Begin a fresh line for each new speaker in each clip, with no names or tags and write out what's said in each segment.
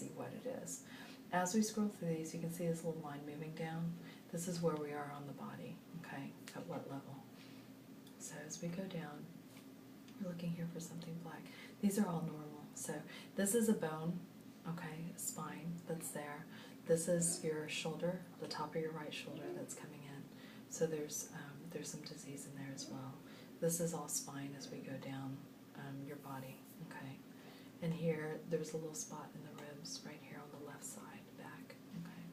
see what it is. As we scroll through these, you can see this little line moving down. This is where we are on the body, okay, at what level. So as we go down, we're looking here for something black. These are all normal. So this is a bone, okay, a spine that's there. This is your shoulder, the top of your right shoulder that's coming in. So there's some disease in there as well. This is all spine as we go down your body, okay. And here, there's a little spot in the ribs right here on the left side, back, okay.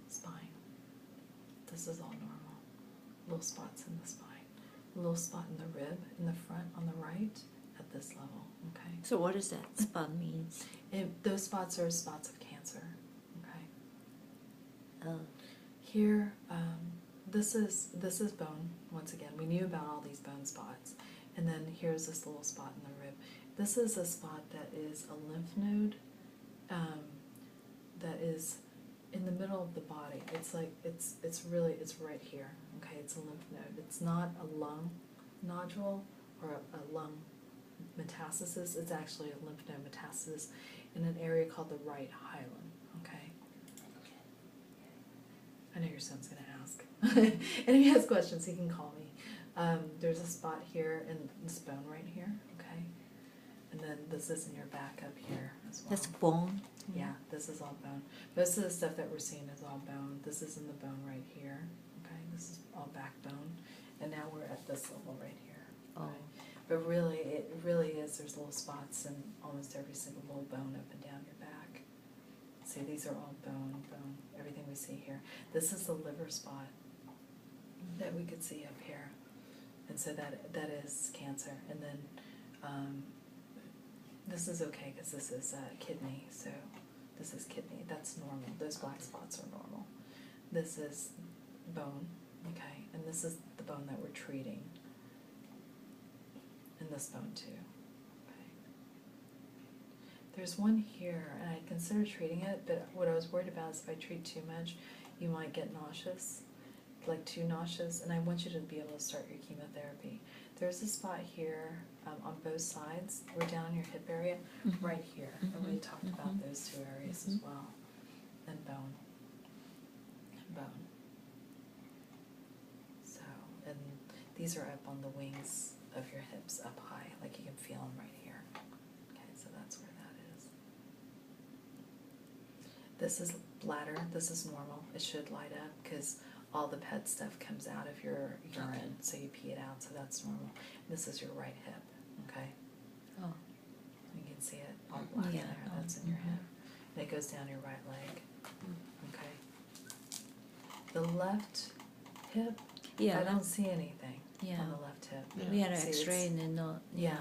Spine. This is all normal. Little spots in the spine. A little spot in the rib, in the front on the right, at this level, okay.
So what does that spot means?
Those spots are spots of cancer, okay.
Oh.
Here, this is bone, once again. We knew about all these bone spots. And then here's this little spot in the rib. This is a spot that is a lymph node that is in the middle of the body. It's like, it's right here, okay? It's a lymph node. It's not a lung nodule or a lung metastasis. It's actually a lymph node metastasis in an area called the right hilum, okay? I know your son's going to ask. And if he has questions, he can call me. There's a spot here in this bone right here, okay? And then this is in your back up here as well.
That's bone?
Yeah, this is all bone. Most of the stuff that we're seeing is all bone. This is in the bone right here, okay? This is all backbone. And now we're at this level right here. Okay?
Oh.
But really, it really is, there's little spots in almost every single little bone up and down your back. See, these are all bone, everything we see here. This is the liver spot that we could see up here. And so that is cancer. And then this is okay because this is kidney. So this is kidney. That's normal. Those black spots are normal. This is bone, okay? And this is the bone that we're treating. And this bone too. Okay. There's one here, and I considered treating it, but what I was worried about is if I treat too much, you might get nauseous. Like too nauseous, and I want you to be able to start your chemotherapy. There's a spot here on both sides. We're down in your hip area, right here, and we talked about those two areas as well, and bone, and bone. So, and these are up on the wings of your hips, up high, like you can feel them right here. Okay, so that's where that is. This is bladder. This is normal. It should light up because all the pet stuff comes out of your urine, so you pee it out, so that's normal. This is your right hip, okay?
Oh.
You can see it all black in there, that's in your hip. And it goes down your right leg, okay? The left hip,
Yeah.
I don't see anything
Yeah.
on the left hip.
Yeah.
We had an
See,
X-ray and then no.
Yeah,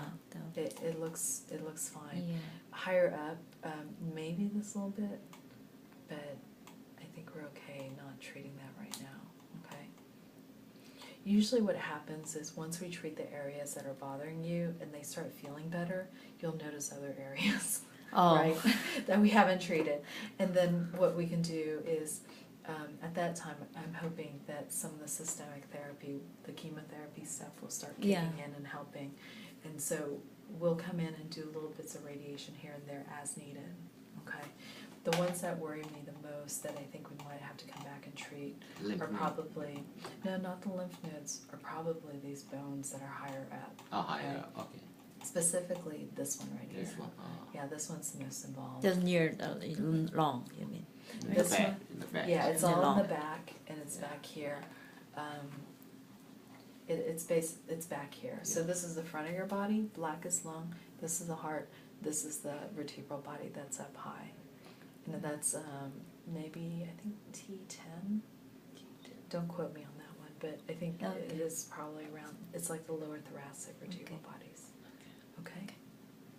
the-
it looks fine.
Yeah.
Higher up, maybe this little bit, but I think we're okay not treating that right now, okay? Usually what happens is once we treat the areas that are bothering you and they start feeling better, you'll notice other areas,
Oh.
right, that we haven't treated. And then what we can do is, at that time, I'm hoping that some of the systemic therapy, the chemotherapy stuff will start kicking
Yeah.
in and helping. And so we'll come in and do little bits of radiation here and there as needed, okay? The ones that worry me the most that I think we might have to come back and treat
Lymph
are
node.
probably, no, not the lymph nodes, are probably these bones that are higher up.
Oh, higher, okay.
Specifically this one right here.
This one,
Yeah, this one's the most involved.
That's near the long, you mean?
in the
This
back,
one?
in the back.
Yeah, it's
In the
all in
long.
the back and it's back here. It's back here. So
Yeah.
this is the front of your body, black is lung, this is the heart, this is the vertebral body that's up high. And that's maybe, I think T10. Don't quote me on that one, but I think it
Okay.
is probably around, it's like the lower thoracic vertebral
Okay.
bodies. Okay?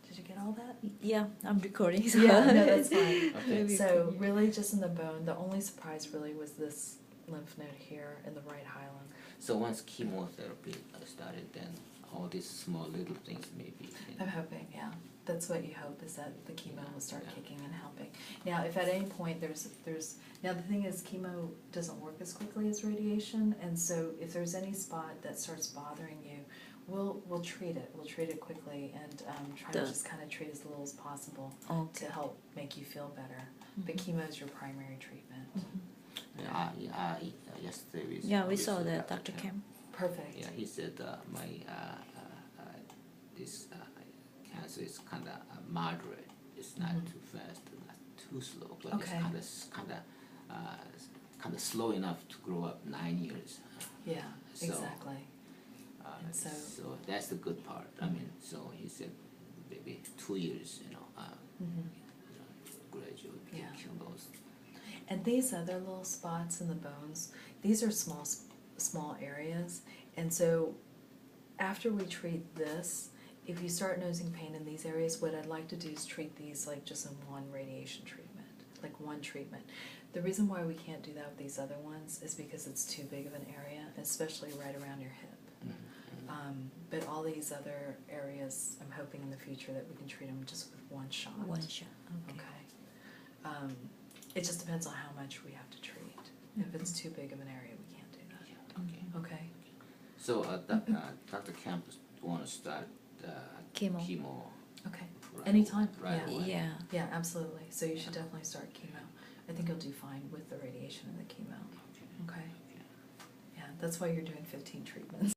Did you get all that?
Yeah, I'm recording. So
Yeah, no, that's fine.
Okay.
Maybe
So
you-
really just in the bone, the only surprise really was this lymph node here in the right hilum.
So once chemotherapy started, then all these small little things maybe.
I'm hoping, yeah. That's what you hope, is that the chemo will start
Yeah.
kicking and helping. Now, if at any point there's, now the thing is chemo doesn't work as quickly as radiation, and so if there's any spot that starts bothering you, we'll treat it. We'll treat it quickly and try to
The-
just kind of treat as little as possible
Okay.
to help make you feel better. But
Mhm.
chemo is your primary treatment.
Yesterday we
Yeah, we
with
saw that,
Dr.
Dr. Kim.
Perfect.
Yeah, he said my this cancer is kind of moderate. It's not
Mhm.
too fast, not too slow, but
Okay.
it's kind of slow enough to grow up 9 years.
Yeah,
So,
exactly. And so-
so that's the good part. I mean, so he said maybe 2 years,
Mhm.
gradually
Yeah.
kill those.
And these other little spots in the bones, these are small areas. And so after we treat this, if you start noticing pain in these areas, what I'd like to do is treat these like just in one radiation treatment, like one treatment. The reason why we can't do that with these other ones is because it's too big of an area, especially right around your hip. But all these other areas, I'm hoping in the future that we can treat them just with one shot.
One shot. Okay.
Okay. It just depends on how much we have to treat. If it's too big of an area, we can't do that.
Okay.
Okay?
So Dr. Camp want to start
Chemo.
Okay.
right
Anytime.
right
Yeah.
away.
Yeah.
Yeah, absolutely. So you should definitely start chemo. I think you'll do fine with the radiation and the chemo.
Okay.
Okay?
Okay.
Yeah, that's why you're doing 15 treatments.